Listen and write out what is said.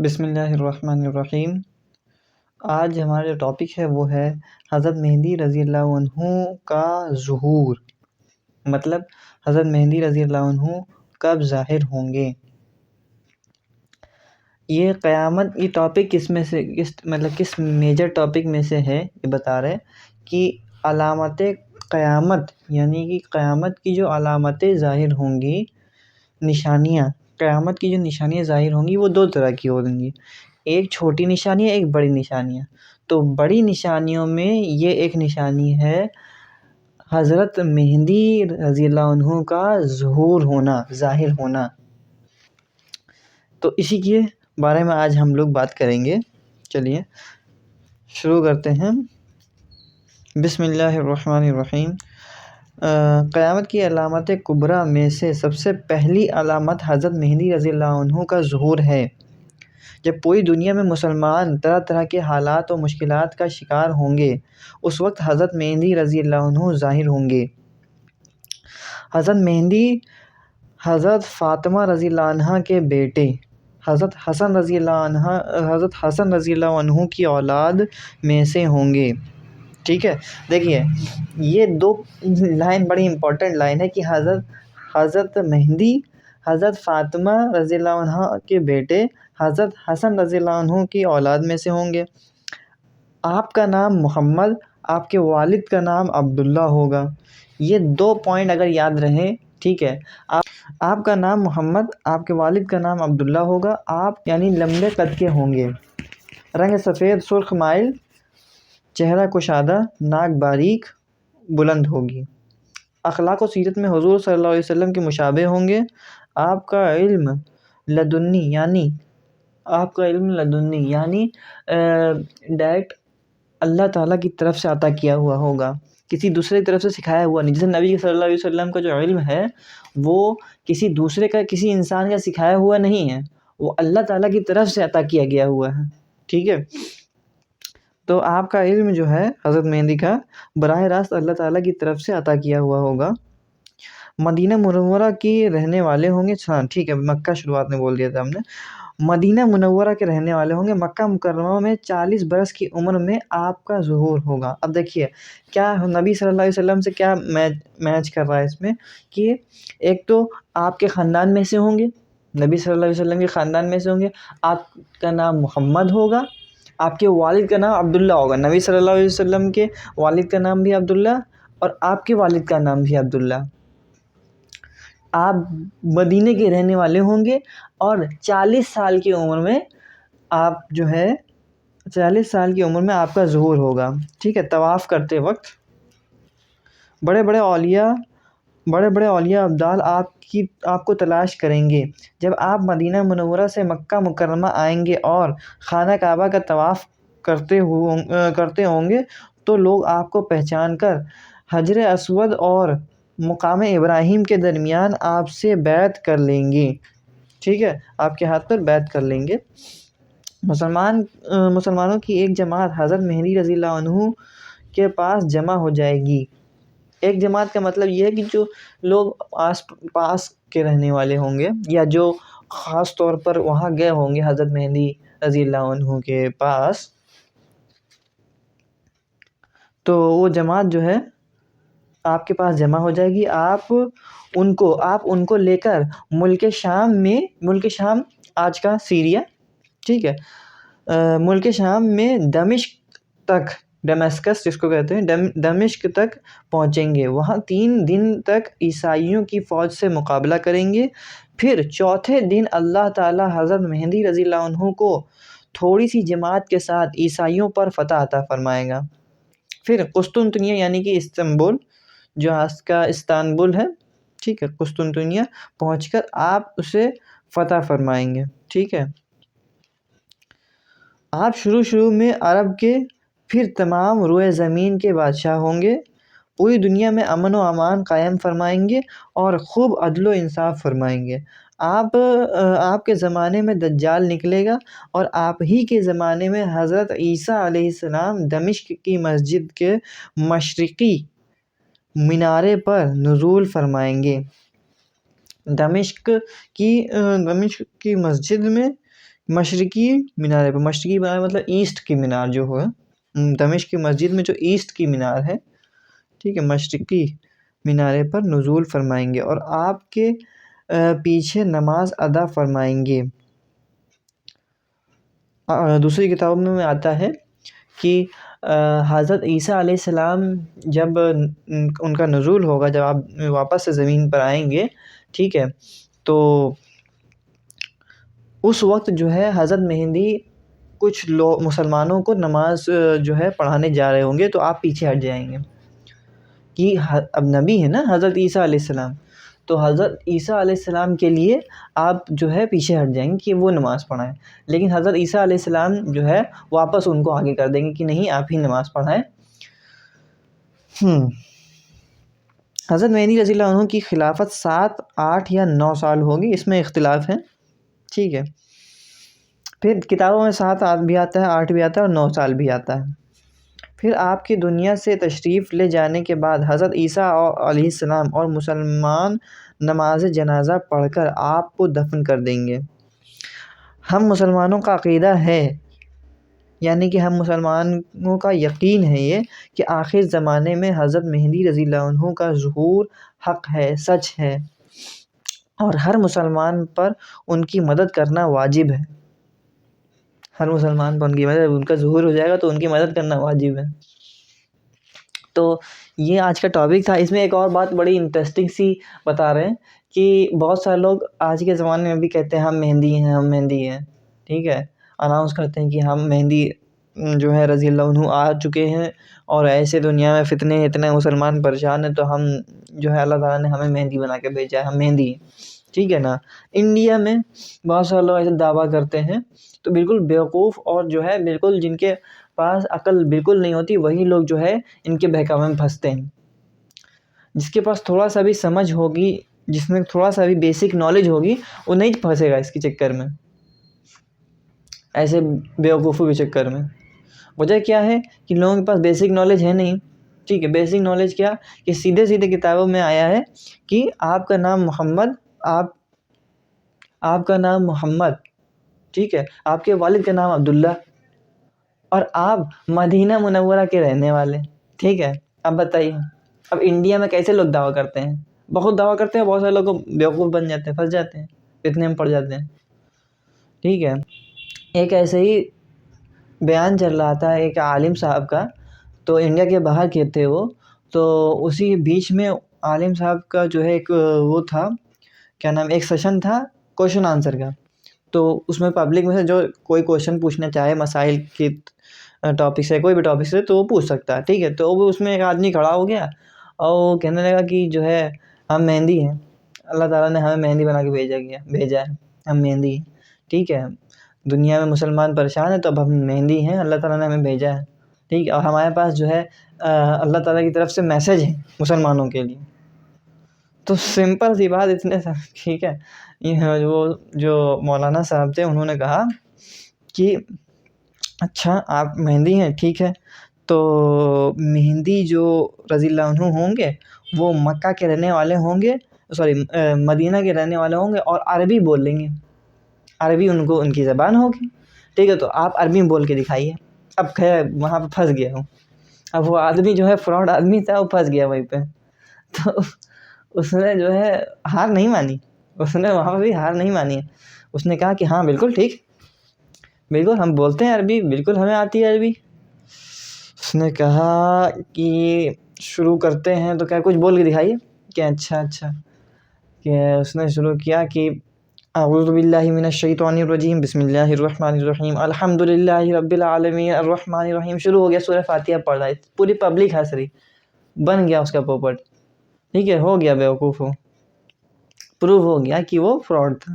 بسم اللہ الرحمن الرحیم۔ آج ہمارا جو ٹاپک ہے وہ ہے حضرت مہدی رضی اللہ عنہ کا ظہور، مطلب حضرت مہدی رضی اللہ عنہ کب ظاہر ہوں گے۔ یہ قیامت، یہ ٹاپک کس میجر ٹاپک میں سے ہے، یہ بتا رہے کہ علامت قیامت، یعنی کہ قیامت کی جو علامتیں ظاہر ہوں گی، نشانیاں، قیامت کی جو نشانیاں ظاہر ہوں گی وہ دو طرح کی ہوں گی، ایک چھوٹی نشانیاں، ایک بڑی نشانیاں۔ تو بڑی نشانیوں میں یہ ایک نشانی ہے حضرت مہدی رضی اللہ عنہ کا ظہور ہونا، ظاہر ہونا۔ تو اسی کے بارے میں آج ہم لوگ بات کریں گے۔ چلیے شروع کرتے ہیں۔ بسم اللہ الرحمن الرحیم۔ قیامت کی علامت کبریٰ میں سے سب سے پہلی علامت حضرت مہدی رضی اللہ عنہ کا ظہور ہے۔ جب پوری دنیا میں مسلمان طرح طرح کے حالات و مشکلات کا شکار ہوں گے، اس وقت حضرت مہدی رضی اللہ عنہ ظاہر ہوں گے۔ حضرت مہدی حضرت فاطمہ رضی اللہ عنہا کے بیٹے حضرت حسن رضی اللہ عنہ کی اولاد میں سے ہوں گے۔ ٹھیک ہے، دیکھیے یہ دو لائن بڑی امپورٹنٹ لائن ہے کہ حضرت مہدی حضرت فاطمہ رضی اللہ عنہ کے بیٹے حضرت حسن رضی اللہ عنہ کی اولاد میں سے ہوں گے۔ آپ کا نام محمد، آپ کے والد کا نام عبداللہ ہوگا۔ یہ دو پوائنٹ اگر یاد رہے، ٹھیک ہے، آپ کا نام محمد، آپ کے والد کا نام عبداللہ ہوگا۔ آپ یعنی لمبے قد کے ہوں گے، رنگ سفید سرخ مائل، چہرہ کشادہ، ناک باریک بلند ہوگی۔ اخلاق و سیرت میں حضور صلی اللہ علیہ وسلم کے مشابہ ہوں گے۔ آپ کا علم لدنی یعنی ڈائریکٹ اللہ تعالیٰ کی طرف سے عطا کیا ہوا ہوگا، کسی دوسرے کی طرف سے سکھایا ہوا نہیں۔ جیسے نبی صلی اللہ علیہ وسلم کا جو علم ہے وہ کسی انسان کا سکھایا ہوا نہیں ہے، وہ اللہ تعالیٰ کی طرف سے عطا کیا گیا ہوا ہے۔ ٹھیک ہے، تو آپ کا علم جو ہے حضرت مہدی کا براہ راست اللہ تعالیٰ کی طرف سے عطا کیا ہوا ہوگا۔ مدینہ منورہ کی رہنے والے ہوں گے۔ ہاں ٹھیک ہے، مکہ شروعات میں بول دیا تھا ہم نے۔ مدینہ منورہ کے رہنے والے ہوں گے۔ مکہ مکرمہ میں 40 برس کی عمر میں آپ کا ظہور ہوگا۔ اب دیکھیے کیا نبی صلی اللہ علیہ وسلم سے کیا میچ کر رہا ہے اس میں، کہ ایک تو آپ کے خاندان میں سے ہوں گے، نبی صلی اللہ علیہ وسلم کے خاندان میں سے ہوں گے، آپ کا نام محمد ہوگا، آپ کے والد کا نام عبداللہ ہوگا۔ نبی صلی اللہ علیہ وسلم کے والد کا نام بھی عبداللہ اور آپ کے والد کا نام بھی عبداللہ۔ آپ مدینے کے رہنے والے ہوں گے اور 40 سال کی عمر میں آپ کا ظہور ہوگا۔ ٹھیک ہے، طواف کرتے وقت بڑے بڑے اولیاء ابدال آپ کو تلاش کریں گے۔ جب آپ مدینہ منورہ سے مکہ مکرمہ آئیں گے اور خانہ کعبہ کا طواف کرتے ہوں گے تو لوگ آپ کو پہچان کر حجر اسود اور مقام ابراہیم کے درمیان آپ سے بیعت کر لیں گے۔ ٹھیک ہے، آپ کے ہاتھ پر بیعت کر لیں گے۔ مسلمانوں کی ایک جماعت حضرت مہدی رضی اللہ عنہ کے پاس جمع ہو جائے گی۔ ایک جماعت کا مطلب یہ ہے کہ جو لوگ آس پاس کے رہنے والے ہوں گے یا جو خاص طور پر وہاں گئے ہوں گے حضرت مہدی رضی اللہ عنہ کے پاس، تو وہ جماعت جو ہے آپ کے پاس جمع ہو جائے گی۔ آپ ان کو لے کر ملک شام آج کا سیریا، ٹھیک ہے، ملک شام میں ڈیمسکس جس کو کہتے ہیں، دمشق تک پہنچیں گے۔ وہاں 3 دن تک عیسائیوں کی فوج سے مقابلہ کریں گے۔ پھر چوتھے دن اللہ تعالیٰ حضرت مہدی رضی اللہ عنہ کو تھوڑی سی جماعت کے ساتھ عیسائیوں پر فتح عطا فرمائے گا۔ پھر قسطنطنیہ یعنی کہ استنبول، جو آج کا استانبول ہے، ٹھیک ہے، قسطنطنیہ پہنچ کر آپ اسے فتح فرمائیں گے۔ ٹھیک ہے، آپ شروع میں عرب کے پھر تمام روئے زمین کے بادشاہ ہوں گے، پوری دنیا میں امن و امان قائم فرمائیں گے اور خوب عدل و انصاف فرمائیں گے۔ آپ کے زمانے میں دجال نکلے گا اور آپ ہی کے زمانے میں حضرت عیسیٰ علیہ السلام دمشق کی مسجد کے مشرقی مینارے پر نزول فرمائیں گے۔ دمشق کی مسجد میں مشرقی مینارے پر، مشرقی مینار مطلب ایسٹ کی مینار جو ہے، دمشق کی مسجد میں جو ایسٹ کی مینار ہے، ٹھیک ہے، مشرقی مینارے پر نزول فرمائیں گے اور آپ کے پیچھے نماز ادا فرمائیں گے۔ دوسری کتابوں میں آتا ہے کہ حضرت عیسیٰ علیہ السلام جب ان کا نزول ہوگا، جب آپ واپس سے زمین پر آئیں گے، ٹھیک ہے، تو اس وقت جو ہے حضرت مہدی کچھ مسلمانوں کو نماز جو ہے پڑھانے جا رہے ہوں گے، تو آپ پیچھے ہٹ جائیں گے کہ اب نبی ہے نا حضرت عیسیٰ علیہ السلام، تو حضرت عیسیٰ علیہ السلام کے لیے آپ جو ہے پیچھے ہٹ جائیں گے کہ وہ نماز پڑھائیں، لیکن حضرت عیسیٰ علیہ السلام جو ہے واپس ان کو آگے کر دیں گے کہ نہیں آپ ہی نماز پڑھائیں۔ حضرت مہدی رضی اللہ عنہ کی خلافت 7، 8 یا 9 سال ہوگی، اس میں اختلاف ہے، ٹھیک ہے۔ پھر کتابوں میں 7 بھی آتا ہے، 8 بھی آتا ہے اور 9 سال بھی آتا ہے۔ پھر آپ کی دنیا سے تشریف لے جانے کے بعد حضرت عیسیٰ علیہ السلام اور مسلمان نماز جنازہ پڑھ کر آپ کو دفن کر دیں گے۔ ہم مسلمانوں کا عقیدہ ہے، یعنی کہ ہم مسلمانوں کا یقین ہے یہ کہ آخر زمانے میں حضرت مہدی رضی اللہ عنہ کا ظہور حق ہے، سچ ہے، اور ہر مسلمان پر ان کی مدد کرنا واجب ہے۔ ہر مسلمان پر ان کا ظہور ہو جائے گا تو ان کی مدد کرنا واجب ہے۔ تو یہ آج کا ٹاپک تھا۔ اس میں ایک اور بات بڑی انٹرسٹنگ سی بتا رہے ہیں کہ بہت سارے لوگ آج کے زمانے میں بھی کہتے ہیں ہم مہدی ہیں، ہم مہدی ہیں، ٹھیک ہے، اناؤنس کرتے ہیں کہ ہم مہدی جو ہے رضی اللہ عنہ آ چکے ہیں، اور ایسے دنیا میں فتنے اتنے مسلمان پریشان ہیں تو ہم جو ہے اللہ تعالیٰ نے ہمیں مہدی بنا کے بھیجا ہے، ہم مہدی ہیں، ٹھیک ہے نا۔ انڈیا میں بہت سارے لوگ ایسے دعویٰ کرتے ہیں، تو بالکل بیوقوف اور جو ہے بالکل جن کے پاس عقل بالکل نہیں ہوتی وہی لوگ جو ہے ان کے بہکاوے میں پھنستے ہیں۔ جس کے پاس تھوڑا سا بھی سمجھ ہوگی، جس میں تھوڑا سا بھی بیسک نالج ہوگی، وہ نہیں پھنسے گا اس کے چکر میں، ایسے بیوقوفوں کے چکر میں۔ وجہ کیا ہے کہ لوگوں کے پاس بیسک نالج ہے نہیں، ٹھیک ہے۔ بیسک نالج کیا کہ سیدھے سیدھے کتابوں میں آیا ہے کہ آپ کا نام محمد، آپ کا نام محمد، ٹھیک ہے، آپ کے والد کا نام عبداللہ، اور آپ مدینہ منورہ کے رہنے والے، ٹھیک ہے۔ اب بتائیے، اب انڈیا میں کیسے لوگ دعویٰ کرتے ہیں؟ بہت دعویٰ کرتے ہیں، بہت سارے لوگ بیوقوف بن جاتے ہیں، پھنس جاتے ہیں، اتنے میں پڑ جاتے ہیں، ٹھیک ہے۔ ایک ایسے ہی بیان چل رہا تھا ایک عالم صاحب کا، تو انڈیا کے باہر کے تھے وہ، تو اسی بیچ میں عالم صاحب کا جو ہے ایک وہ تھا، کیا نام، ایک سیشن تھا کویشچن آنسر کا، تو اس میں پبلک میں سے جو کوئی کویشچن پوچھنا چاہے مسائل کی ٹاپک سے، کوئی بھی ٹاپک سے، تو وہ پوچھ سکتا ہے، ٹھیک ہے۔ تو وہ اس میں ایک آدمی کھڑا ہو گیا اور وہ کہنے لگا کہ جو ہے ہم مہدی ہیں، اللہ تعالیٰ نے ہمیں مہدی بنا کے بھیجا ہے، ہم مہدی ہیں، ٹھیک ہے، دنیا میں مسلمان پریشان ہیں تو اب ہم مہدی ہیں، اللہ تعالیٰ نے ہمیں بھیجا ہے، ٹھیک ہے، اور ہمارے پاس جو ہے اللہ تعالیٰ کی طرف سے میسج ہے مسلمانوں کے لیے۔ تو سمپل سی بات اتنے سا، ٹھیک ہے، یہ وہ جو مولانا صاحب تھے انہوں نے کہا کہ اچھا آپ مہدی ہیں، ٹھیک ہے، تو مہدی جو رضی اللہ عنہ ہوں گے وہ مکہ کے رہنے والے ہوں گے، مدینہ کے رہنے والے ہوں گے، اور عربی بول لیں گے، عربی ان کی زبان ہوگی، ٹھیک ہے، تو آپ عربی میں بول کے دکھائیے۔ اب خیر وہاں پہ پھنس گیا ہوں، اب وہ آدمی جو ہے فراڈ آدمی تھا، وہ پھنس گیا وہیں پہ، تو اس نے جو ہے ہار نہیں مانی، اس نے وہاں پہ بھی ہار نہیں مانی، اس نے کہا کہ ہاں بالکل ٹھیک، بالکل ہم بولتے ہیں عربی، بالکل ہمیں آتی ہے عربی۔ اس نے کہا کہ شروع کرتے ہیں، تو کیا کچھ بول کے دکھائیے، کہ اچھا کہ اس نے شروع کیا کہ اعوذ باللہ من الشیطان الرجیم بسم اللہ الرحمن الرحیم الحمد للہ رب العالمین الرحمن الرحیم، شروع ہو گیا، سورہ فاتحہ پڑھ رہا ہے، پوری پبلک ہنس رہی، بن گیا اس کا پوپٹ، ٹھیک ہے، ہو گیا بیوقوف، ہو پروف ہو گیا کہ وہ فراڈ تھا۔